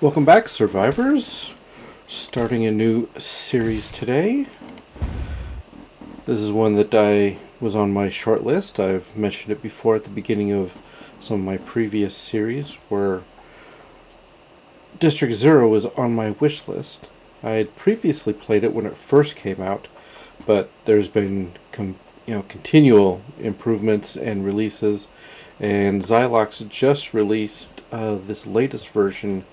Welcome back, survivors. Starting a new series today. This is one that I was on my short list. I've mentioned it before at the beginning of some of my previous series where District 0 was on my wish list. I had previously played it when it first came out, but there's been continual improvements and releases, and Xylox just released this latest version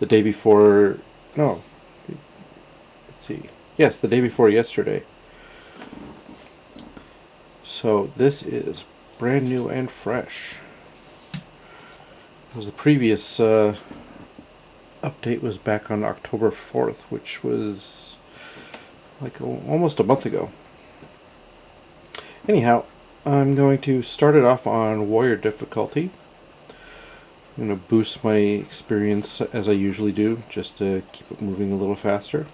the day before. No, let's see. Yes, the day before yesterday. So this is brand new and fresh. Because the previous update was back on October 4th, which was like almost a month ago. Anyhow, I'm going to start it off on Warrior difficulty. I'm going to boost my experience as I usually do, just to keep it moving a little faster.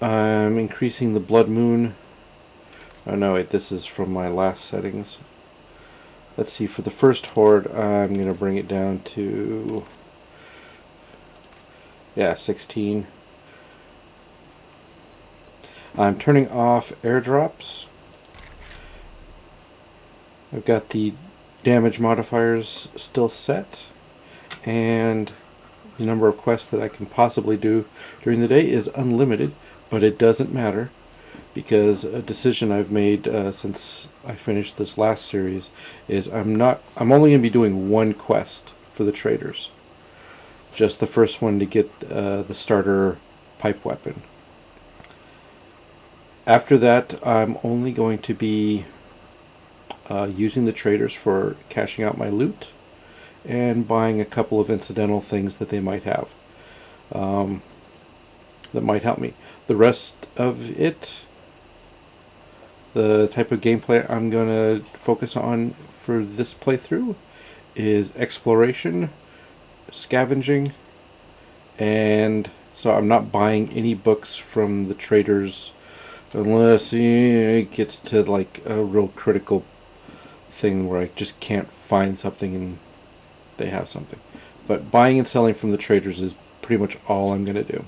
I'm increasing the Blood Moon. Oh no, wait, this is from my last settings. Let's see, for the first horde, I'm going to bring it down to 16. I'm turning off airdrops. I've got the damage modifiers still set, and the number of quests that I can possibly do during the day is unlimited, but it doesn't matter because a decision I've made since I finished this last series is I'm only going to be doing one quest for the traders, just the first one to get the starter pipe weapon. After that, I'm only going to be using the traders for cashing out my loot and buying a couple of incidental things that they might have that might help me. The rest of it, the type of gameplay I'm going to focus on for this playthrough, is exploration, scavenging, and so I'm not buying any books from the traders unless it gets to like a real critical thing where I just can't find something and they have something. But buying and selling from the traders is pretty much all I'm going to do.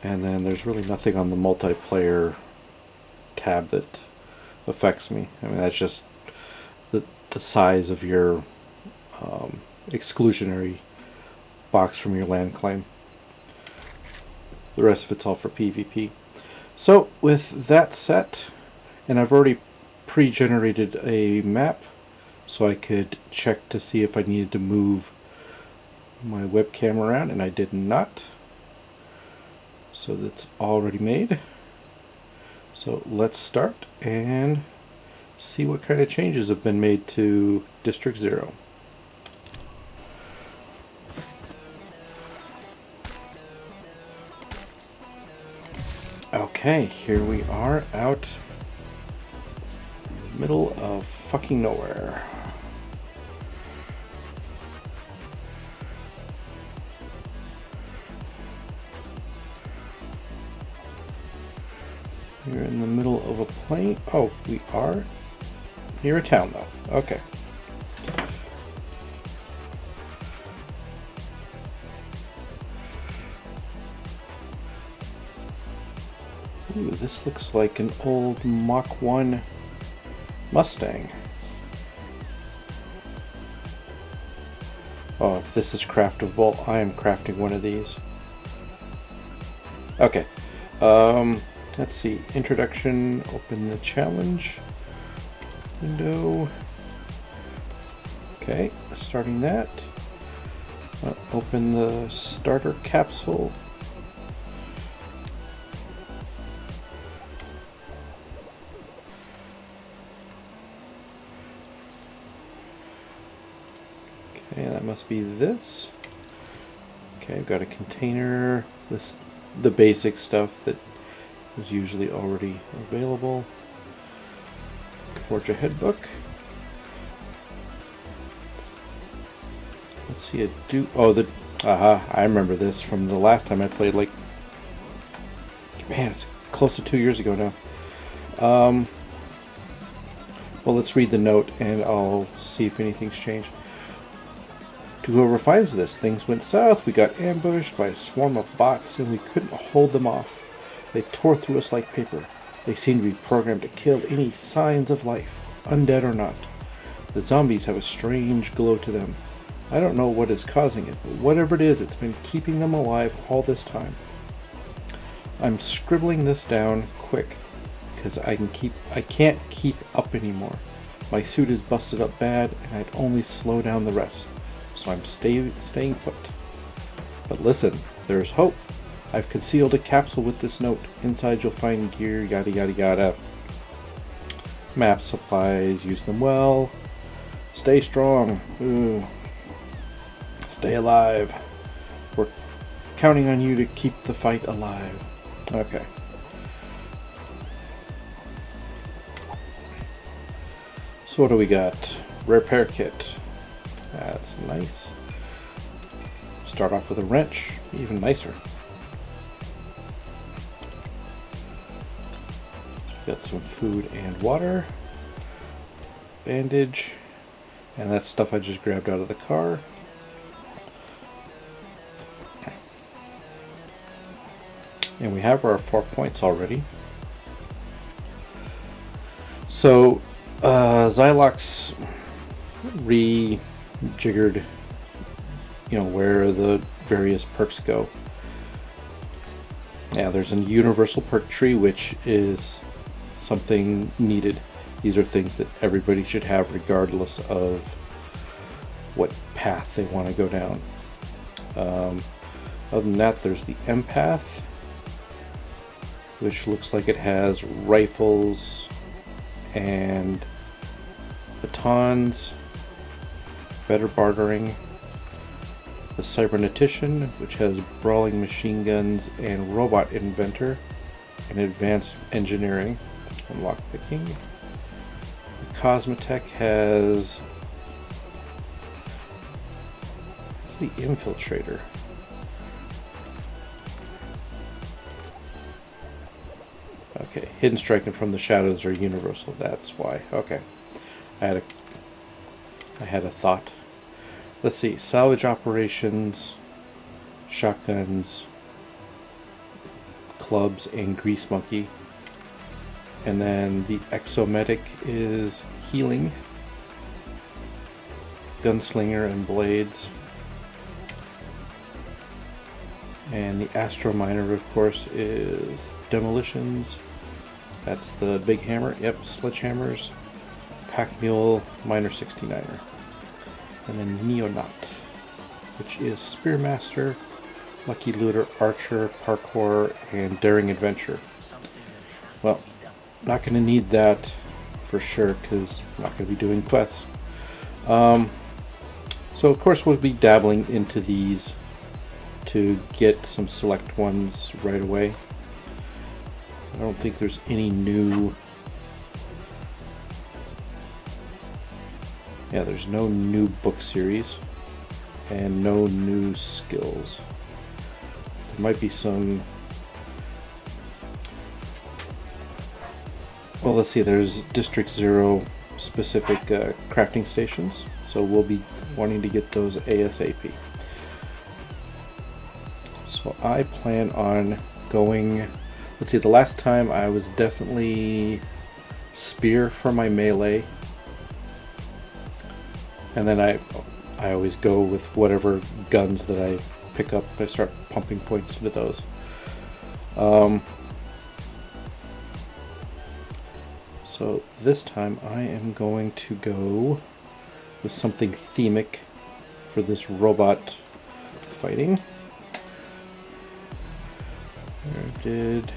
And then there's really nothing on the multiplayer tab that affects me. I mean, that's just the size of your exclusionary box from your land claim. The rest of it's all for PvP. So with that set, and I've already pre-generated a map so I could check to see if I needed to move my webcam around, and I did not. So that's already made. So let's start and see what kind of changes have been made to District 0. Okay, here we are out in the middle of fucking nowhere. We're in the middle of a plain. Oh, we are near a town though. Okay. Ooh, this looks like an old Mach 1 Mustang. Oh, if this is craftable, I am crafting one of these. Okay. Let's see. Introduction. Open the challenge window. Okay, starting that. Open the starter capsule. Okay, that must be this. Okay, I've got a container. The basic stuff that is usually already available. Forge ahead book. Let's see I remember this from the last time I played, like, man, it's close to 2 years ago now. Well, let's read the note and I'll see if anything's changed. To whoever finds this, things went south. We got ambushed by a swarm of bots, and we couldn't hold them off. They tore through us like paper. They seemed to be programmed to kill any signs of life, undead or not. The zombies have a strange glow to them. I don't know what is causing it, but whatever it is, it's been keeping them alive all this time. I'm scribbling this down quick, because I can't keep up anymore. My suit is busted up bad, and I'd only slow down the rest. So I'm staying put. But listen, there's hope. I've concealed a capsule with this note. Inside you'll find gear, yada yada yada. Map supplies, use them well. Stay strong. Ooh. Stay alive. We're counting on you to keep the fight alive. Okay. So what do we got? Repair kit. That's nice. Start off with a wrench, even nicer. Got some food and water. Bandage. And that's stuff I just grabbed out of the car. And we have our 4 points already. So, Xylox rejiggered, where the various perks go. Yeah, there's a universal perk tree, which is something needed. These are things that everybody should have regardless of what path they want to go down. Other than that, there's the empath, which looks like it has rifles and batons, better bartering. The cybernetician, which has brawling machine guns and robot inventor and advanced engineering and lockpicking. The cosmetech has the infiltrator. Okay, hidden striking from the shadows are universal. That's why. Okay, I had a thought. Let's see, salvage operations, shotguns, clubs, and grease monkey. And then the exomedic is healing, gunslinger, and blades. And the astro miner, of course, is demolitions. That's the big hammer. Yep, sledgehammers. Pack mule, miner 69er. And then Neonaut, which is Spearmaster, Lucky Looter, Archer, Parkour, and Daring Adventure. Well, not going to need that for sure, because I'm not going to be doing quests. So of course we'll be dabbling into these to get some select ones right away. I don't think there's any new... Yeah, there's no new book series and no new skills. There might be some... Well, let's see, there's District 0 specific crafting stations, so we'll be wanting to get those ASAP. So I plan on going... Let's see, the last time I was definitely spear for my melee. And then I always go with whatever guns that I pick up. I start pumping points into those. So this time I am going to go with something themic for this robot fighting. I did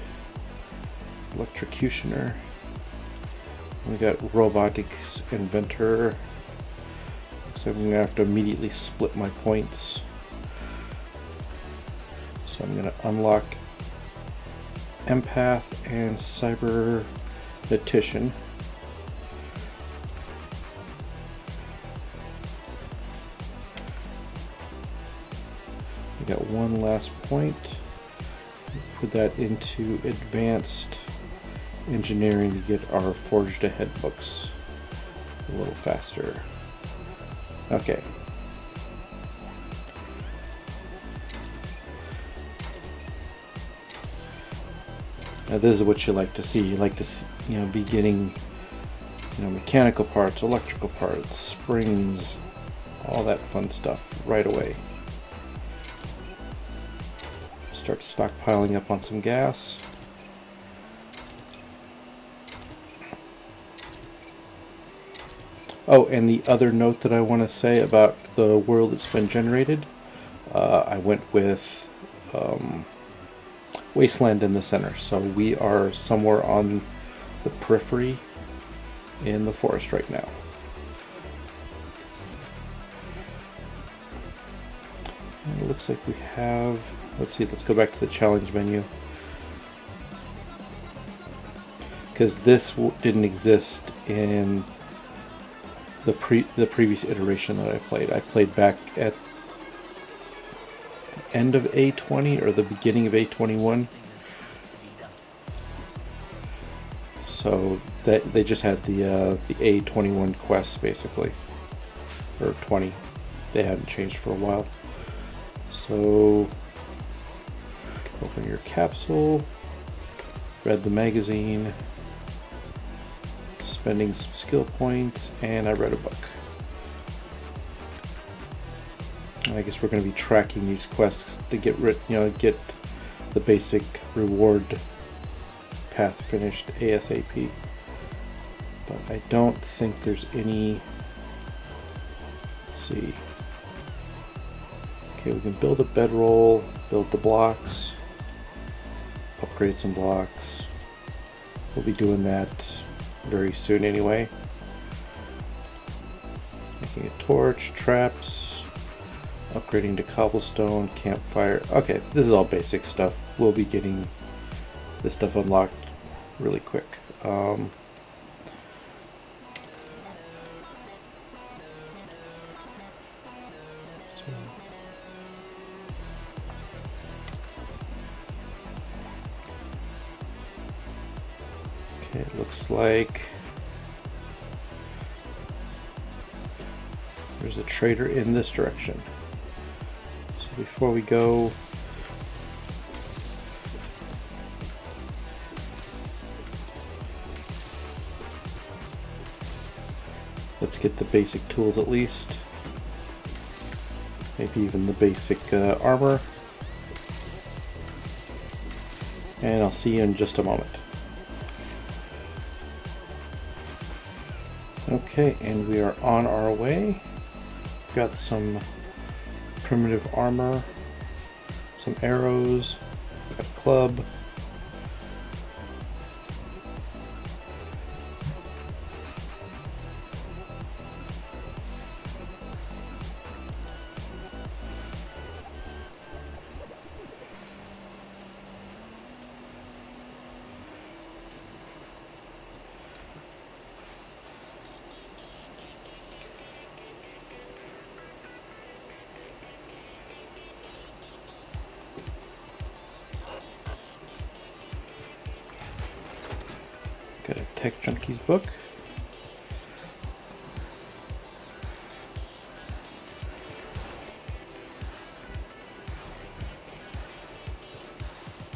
Electrocutioner. We got Robotics Inventor. So I'm going to have to immediately split my points. So I'm going to unlock Empath and Cybernetician. We got one last point. Put that into Advanced Engineering to get our Forged Ahead books a little faster. Okay. Now this is what you like to see. You like to see, be getting, mechanical parts, electrical parts, springs, all that fun stuff right away. Start stockpiling up on some gas. Oh, and the other note that I want to say about the world that's been generated, I went with Wasteland in the center, so we are somewhere on the periphery in the forest right now. And it looks like we have, let's see, let's go back to the challenge menu, because this didn't exist in the previous iteration that I played. I played back at the end of A20 or the beginning of A21. So that they just had the A21 quests basically, or 20. They hadn't changed for a while. So open your capsule, read the magazine, spending some skill points, and I read a book. And I guess we're going to be tracking these quests to get the basic reward path finished ASAP. But I don't think there's any. Let's see. Okay, we can build a bedroll, build the blocks, upgrade some blocks. We'll be doing that very soon anyway. Making a torch, traps, upgrading to cobblestone, campfire. Okay, this is all basic stuff. We'll be getting this stuff unlocked really quick. Okay, it looks like there's a trader in this direction. So before we go, let's get the basic tools at least. Maybe even the basic armor. And I'll see you in just a moment. Okay, and we are on our way. Got some primitive armor, some arrows, got a club. Got a Tech Junkies book.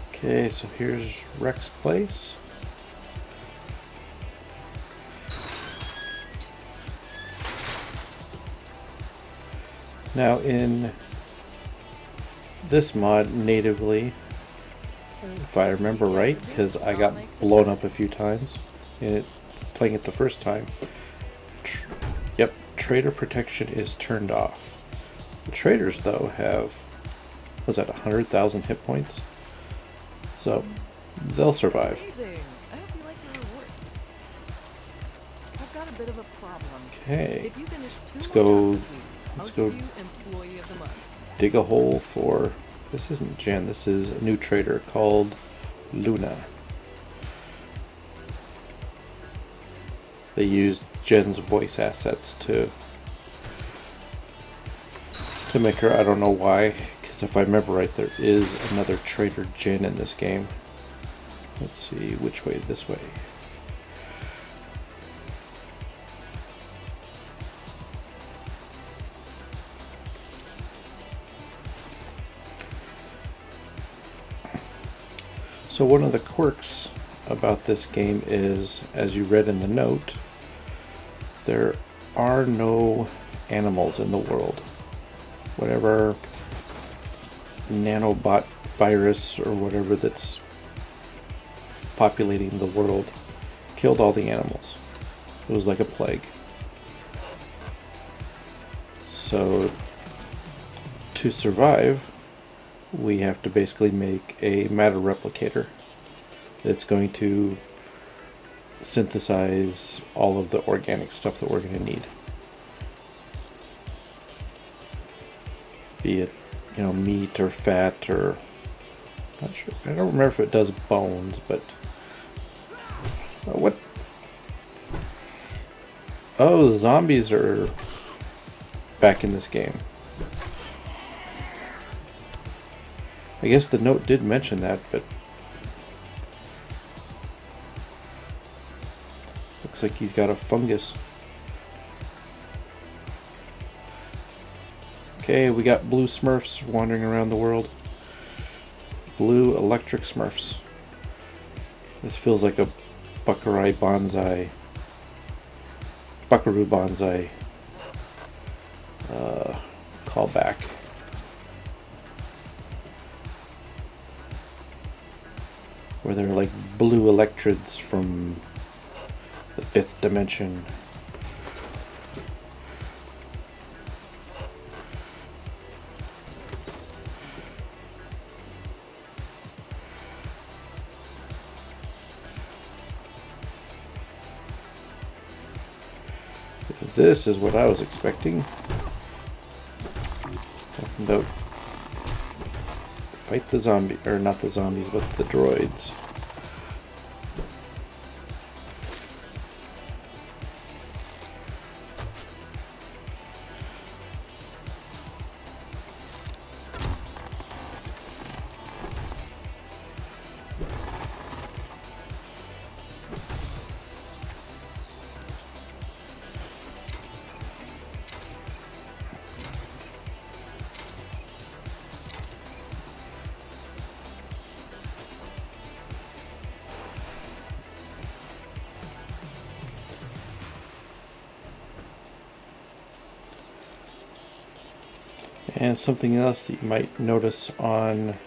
Okay, so here's Rex's place. Now in this mod natively, if I remember right, because I got blown up a few times in playing it the first time. Yep, trader protection is turned off. The traders though have, was that 100,000 hit points? So they'll survive. Amazing. I hope you like your reward. I've got a bit of a problem. Okay, If you finish two let's more go. jobs this week, Let's I'll go. give you Employee of the Month. Dig a hole for. This isn't Jen. This is a new trader called Luna. They used Jen's voice assets to make her. I don't know why, because if I remember right, there is another trader Jen in this game. Let's see which way. This way. So one of the quirks about this game is, as you read in the note, there are no animals in the world. Whatever nanobot virus or whatever that's populating the world killed all the animals. It was like a plague. So to survive, we have to basically make a matter replicator that's going to synthesize all of the organic stuff that we're going to need. Be it, you know, meat or fat or... not sure. I don't remember if it does bones, but... what? Oh, zombies are back in this game. I guess the note did mention that, but... looks like he's got a fungus. Okay, we got blue Smurfs wandering around the world. Blue electric Smurfs. This feels like a Buckaroo Banzai callback. Where they're like blue electroids from the 5th dimension. This is what I was expecting. Nope. Fight the zombie, or not the zombies, but the droids. And something else that you might notice on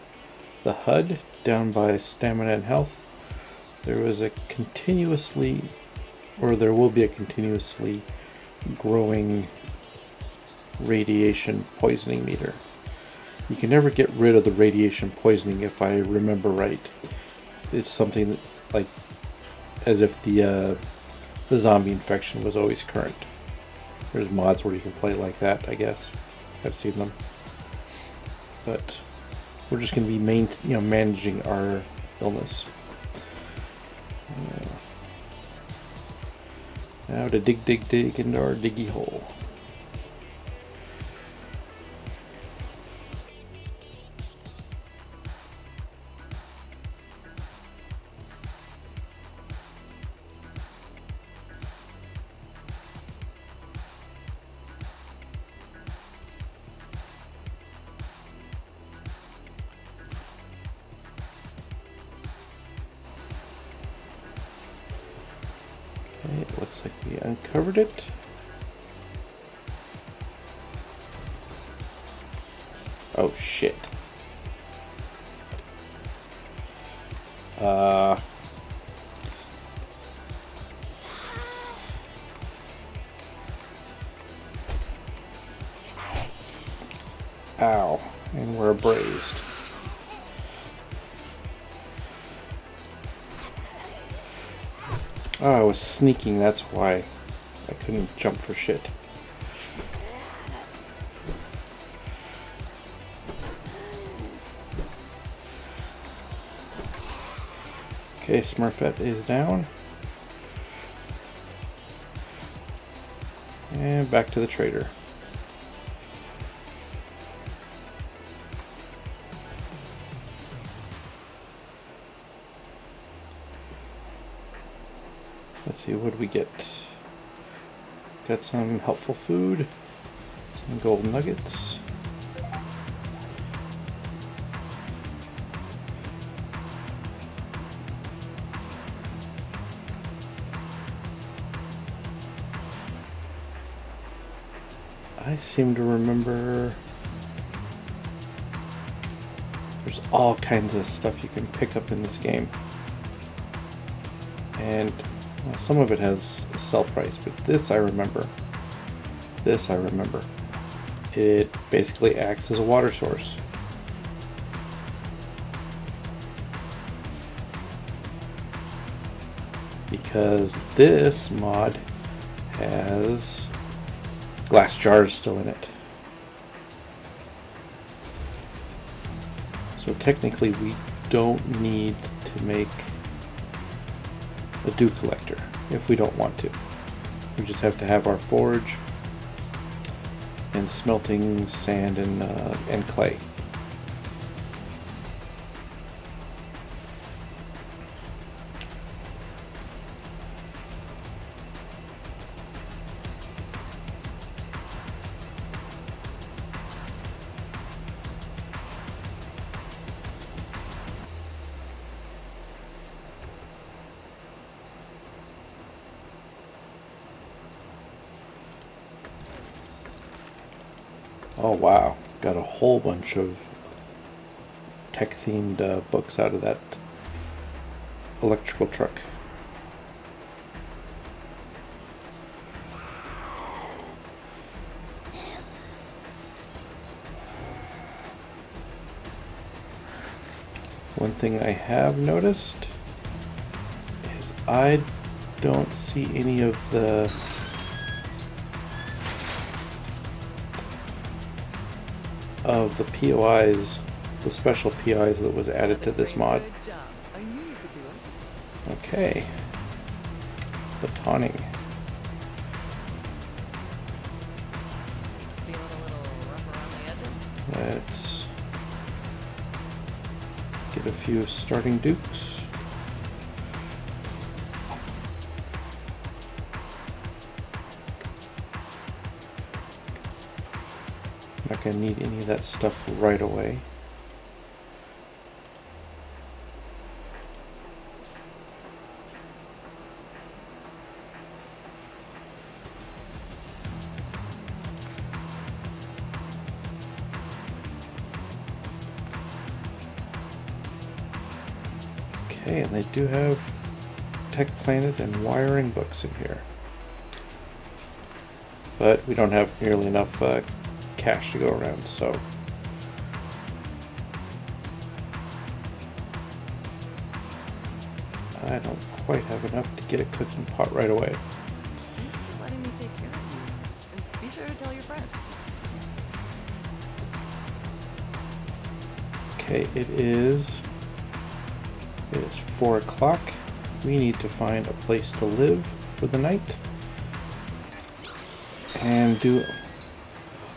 the HUD down by stamina and health, there was a continuously, or there will be a continuously growing radiation poisoning meter. You can never get rid of the radiation poisoning if I remember right. It's something that, like, as if the zombie infection was always current. There's mods where you can play like that, I guess. I've seen them, but we're just going to be managing our illness. Now to dig into our diggy hole. Okay, it looks like we uncovered it. Oh shit. Ow, and we're abrased. Oh, I was sneaking, that's why I couldn't jump for shit. Okay, Smurfette is down. And back to the trader. Let's see, what do we get? Got some helpful food, some gold nuggets. I seem to remember there's all kinds of stuff you can pick up in this game. And well, some of it has a sell price, but this I remember. This I remember. It basically acts as a water source. Because this mod has glass jars still in it. So technically we don't need to make a dew collector if we don't want to. We just have to have our forge and smelting sand and clay. Oh wow, got a whole bunch of tech-themed books out of that electrical truck. One thing I have noticed is I don't see any of the POIs, the special POIs that was added to this mod. Good job. I knew you could do it. Okay. Batoning. Feeling a little rough around the edges? Let's get a few starting dukes. Not going to need any of that stuff right away. Okay, and they do have Tech Planet and wiring books in here. But we don't have nearly enough cash to go around, so I don't quite have enough to get a cooking pot right away. Thanks for letting me take care of you. And be sure to tell your friends. Okay, it is 4 o'clock. We need to find a place to live for the night and do.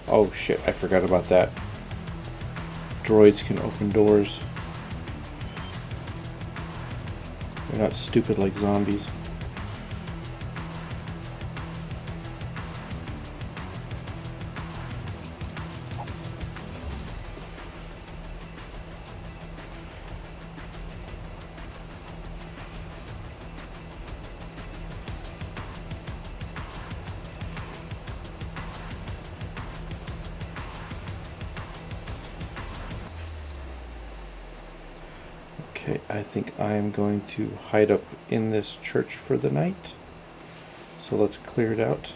Oh shit, I forgot about that. Droids can open doors. They're not stupid like zombies. Okay, I think I am going to hide up in this church for the night. So let's clear it out.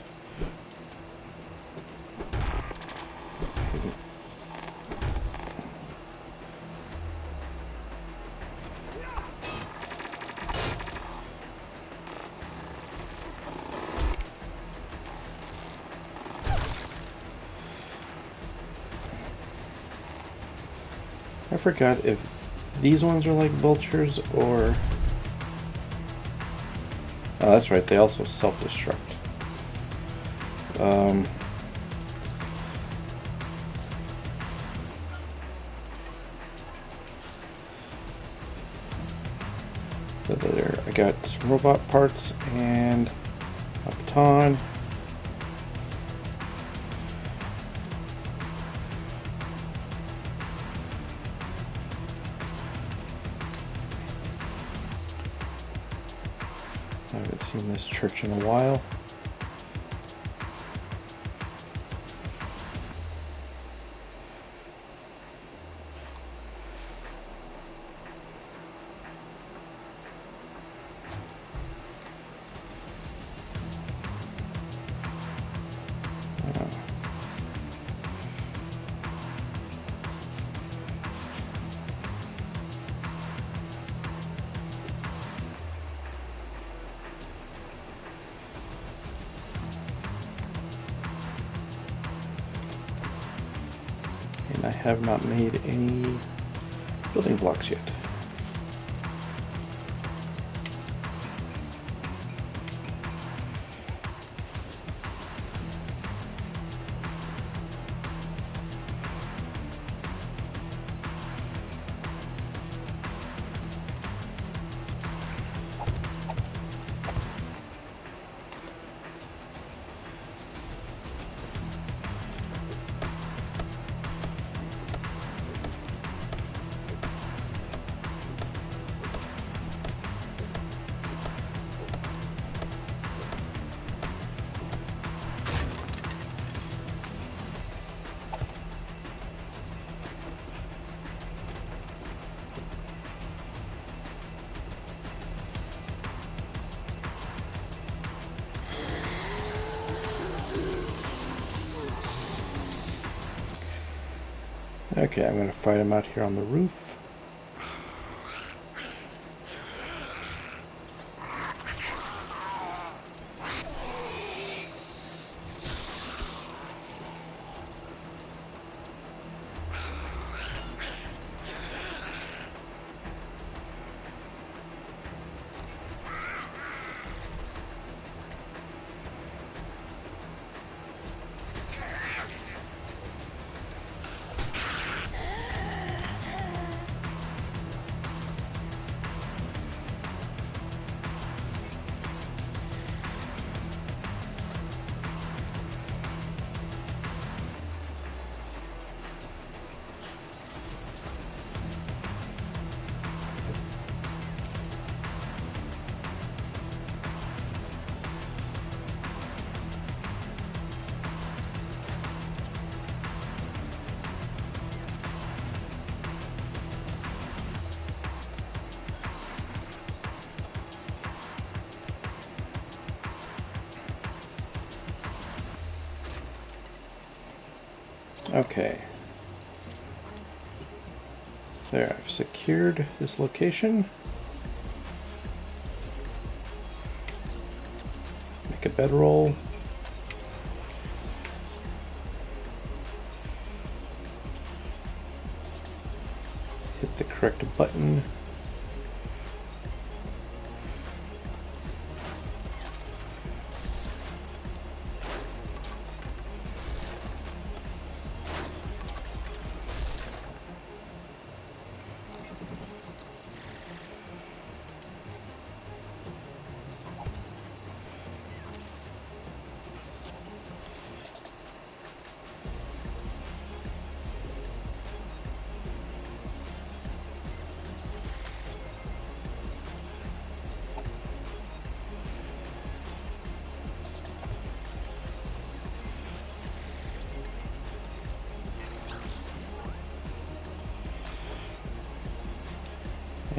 I forgot if these ones are like vultures or... Oh, that's right, they also self-destruct. There, I got some robot parts and a baton. I haven't seen this church in a while. I have not made any building blocks yet. Okay, I'm going to fight him out here on the roof. Okay. There, I've secured this location. Make a bedroll. Hit the correct button.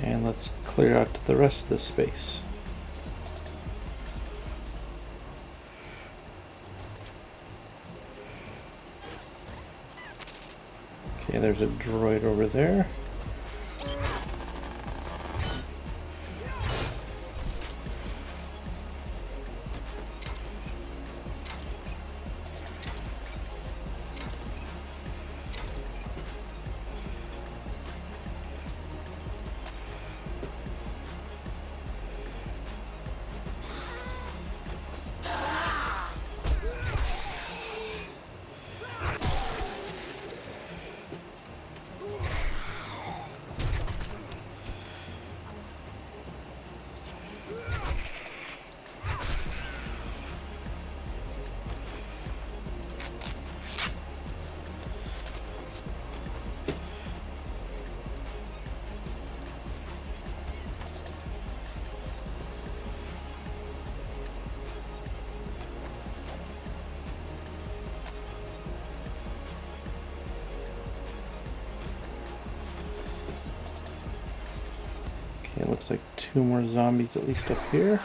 And let's clear out the rest of this space. Okay, there's a droid over there. It looks like 2 more zombies at least up here.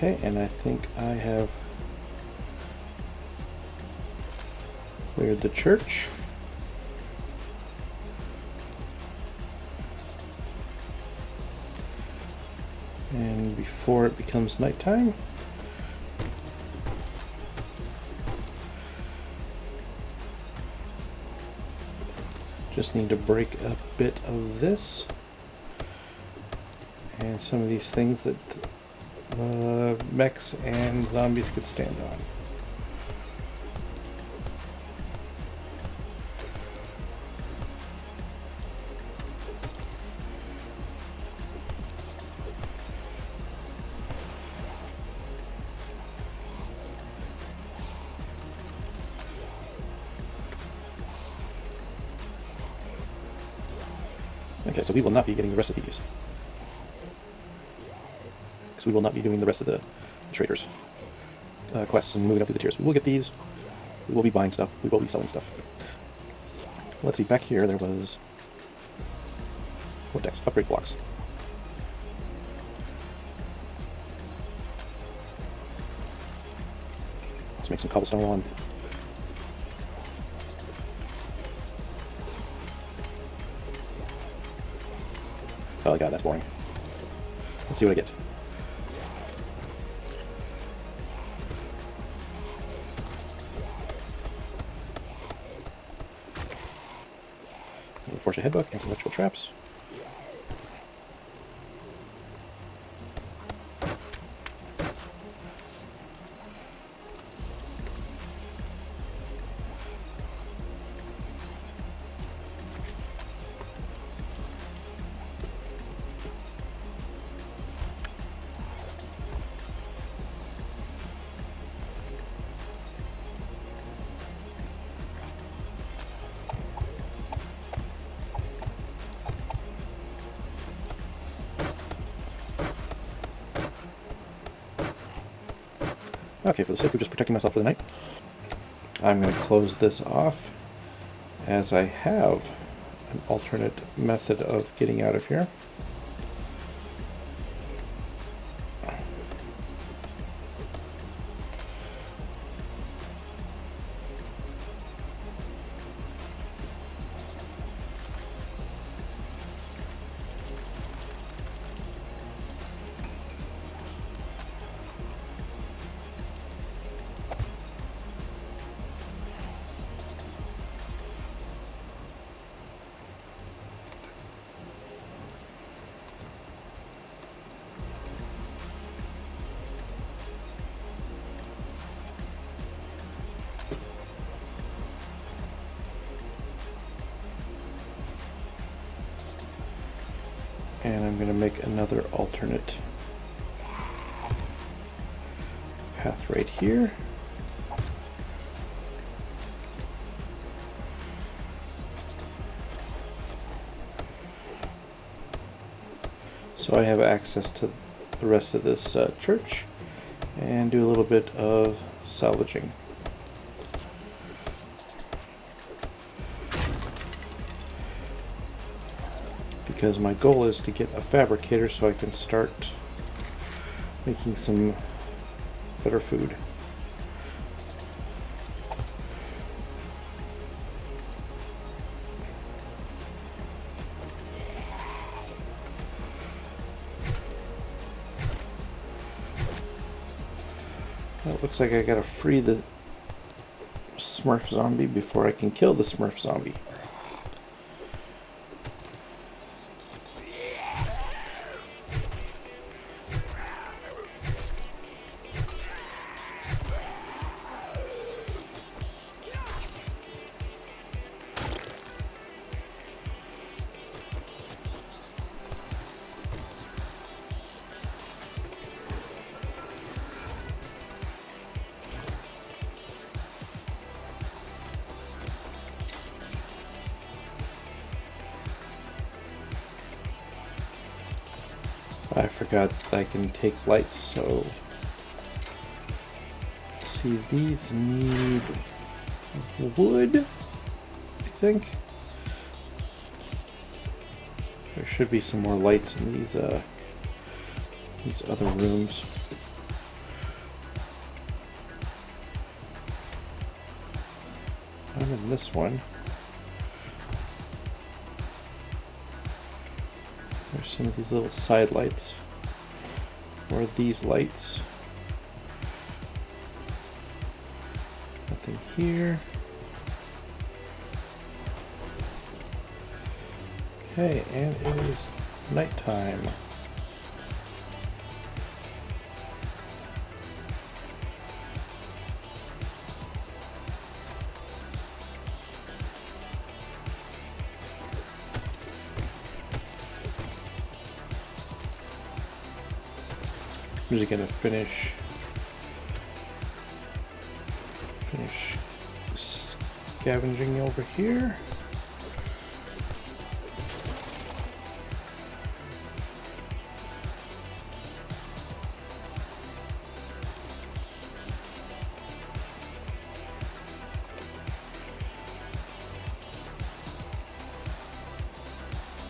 Okay, and I think I have cleared the church. And before it becomes nighttime, just need to break a bit of this and some of these things that mechs and zombies could stand on. Okay, so we will not be getting the rest of these, because we will not be doing the rest of the traders quests and moving up through the tiers. We will get these, we will be buying stuff, we will be selling stuff. Let's see, back here there was Vortex, upgrade blocks. Let's make some cobblestone one. Oh god, that's boring. Let's see what I get. Force a headbutt and some electrical traps. Okay, for the sake of just protecting myself for the night, I'm going to close this off, as I have an alternate method of getting out of here. And I'm going to make another alternate path right here. So I have access to the rest of this church and do a little bit of salvaging. Because my goal is to get a fabricator so I can start making some better food. Well, it looks like I gotta free the Smurf zombie before I can kill the Smurf zombie. I forgot I can take lights, so let's see, these need wood, I think. There should be some more lights in these other rooms. and this one. There's some of these little side lights, or these lights. Nothing here. Okay, and it is nighttime. I'm just gonna finish scavenging over here.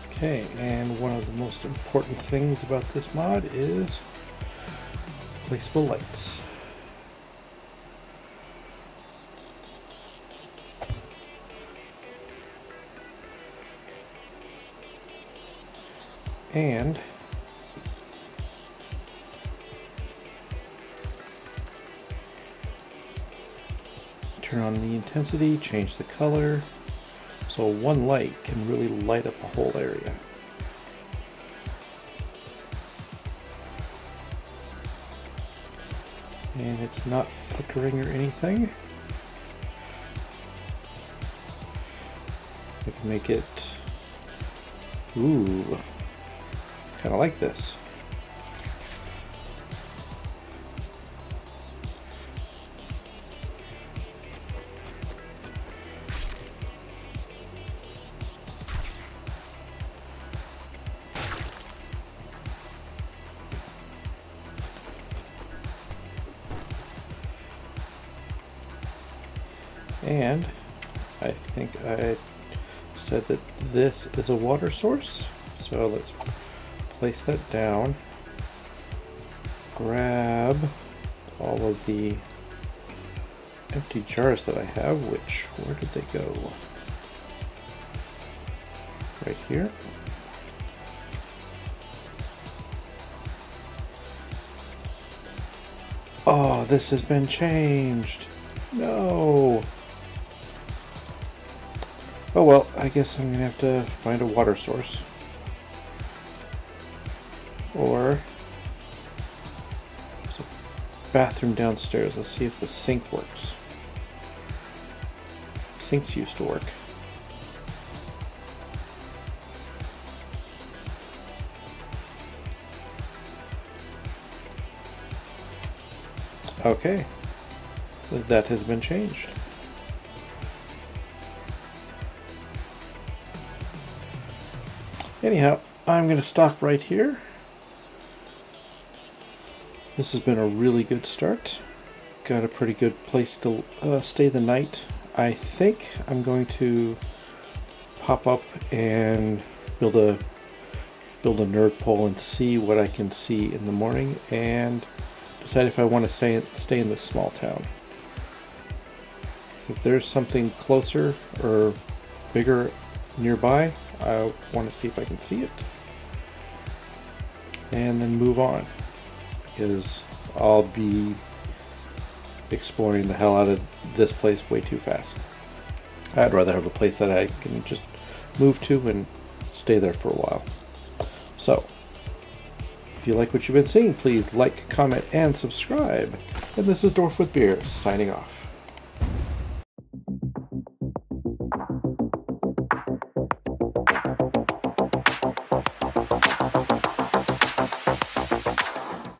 Okay, and one of the most important things about this mod is placeable lights. And turn on the intensity, change the color, so one light can really light up a whole area. And it's not flickering or anything. I can make it, ooh, kind of like this. And I think I said that this is a water source, so let's place that down, grab all of the empty jars that I have, which, where did they go? Right here. Oh, this has been changed. No. Oh well, I guess I'm gonna have to find a water source. Or there's a bathroom downstairs. Let's see if the sink works. Sinks used to work. Okay, that has been changed. Anyhow, I'm going to stop right here. This has been a really good start. Got a pretty good place to stay the night. I think I'm going to pop up and build a nerd pole and see what I can see in the morning, and decide if I want to stay in this small town. So if there's something closer or bigger nearby, I want to see if I can see it, and then move on, because I'll be exploring the hell out of this place way too fast. I'd rather have a place that I can just move to and stay there for a while. So, if you like what you've been seeing, please like, comment, and subscribe. And this is DwarfWithBeer signing off.